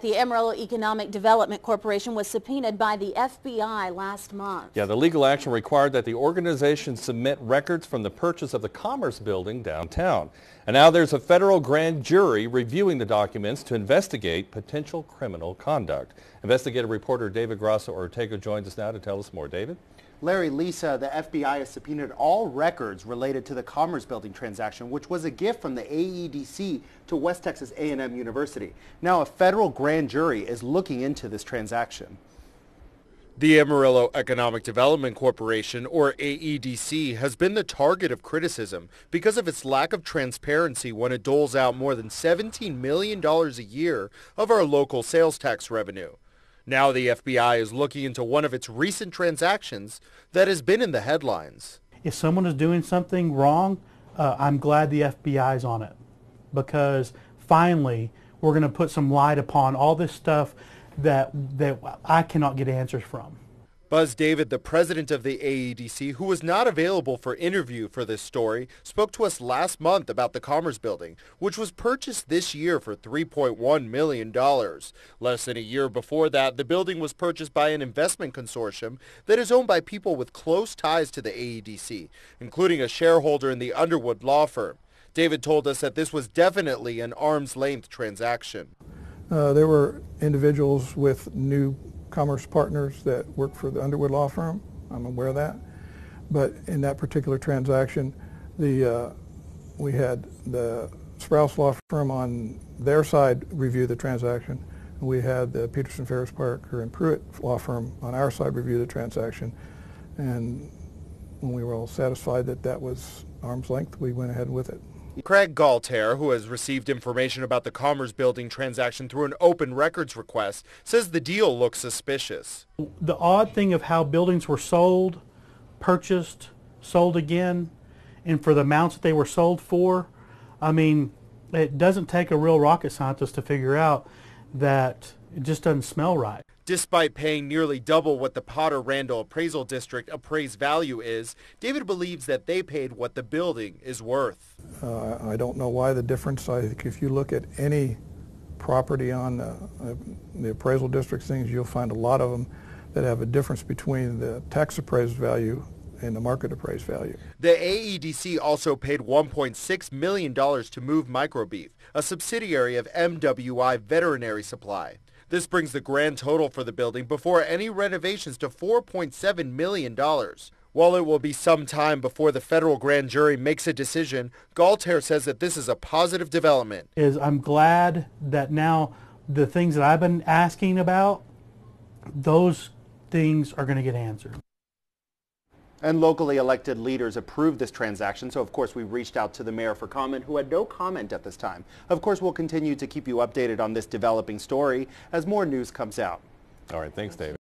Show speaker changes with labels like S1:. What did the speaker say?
S1: The Amarillo Economic Development Corporation was subpoenaed by the FBI last month.
S2: Yeah, the legal action required that the organization submit records from the purchase of the Commerce Building downtown. And now there's a federal grand jury reviewing the documents to investigate potential criminal conduct. Investigative reporter David Grasso-Ortega joins us now to tell us more. David?
S3: Larry, Lisa, the FBI has subpoenaed all records related to the Commerce Building transaction, which was a gift from the AEDC to West Texas A&M University. Now a federal grand jury is looking into this transaction.
S4: The Amarillo Economic Development Corporation, or AEDC, has been the target of criticism because of its lack of transparency when it doles out more than $17 million a year of our local sales tax revenue. Now the FBI is looking into one of its recent transactions that has been in the headlines.
S5: If someone is doing something wrong, I'm glad the FBI is on it, because finally we're going to put some light upon all this stuff that I cannot get answers from.
S4: Buzz David, the president of the AEDC, who was not available for interview for this story, spoke to us last month about the Commerce Building, which was purchased this year for $3.1 million. Less than a year before that, the building was purchased by an investment consortium that is owned by people with close ties to the AEDC, including a shareholder in the Underwood law firm. David told us that this was definitely an arm's-length transaction.
S6: There were individuals with new commerce partners that work for the Underwood law firm. I'm aware of that. But in that particular transaction, we had the Sprouse law firm on their side review the transaction. And we had the Peterson Ferris Parker and Pruitt law firm on our side review the transaction. And when we were all satisfied that that was arm's length, we went ahead with it.
S4: Craig Galtaire, who has received information about the Commerce Building transaction through an open records request, says the deal looks suspicious.
S5: The odd thing of how buildings were sold, purchased, sold again, and for the amounts that they were sold for, I mean, it doesn't take a real rocket scientist to figure out that it just doesn't smell right.
S4: Despite paying nearly double what the Potter-Randall Appraisal District appraised value is, David believes that they paid what the building is worth.
S6: I don't know why the difference. I think if you look at any property on the appraisal district things, you'll find a lot of them that have a difference between the tax appraised value and the market appraised value.
S4: The AEDC also paid $1.6 million to Move Microbeef, a subsidiary of MWI Veterinary Supply. This brings the grand total for the building before any renovations to $4.7 million. While it will be some time before the federal grand jury makes a decision, Galtaire says that this is a positive development.
S5: I'm glad that now the things that I've been asking about, those things are going to get answered.
S3: And locally elected leaders approved this transaction, so of course we reached out to the mayor for comment, who had no comment at this time. Of course, we'll continue to keep you updated on this developing story as more news comes out.
S2: All right, thanks, David.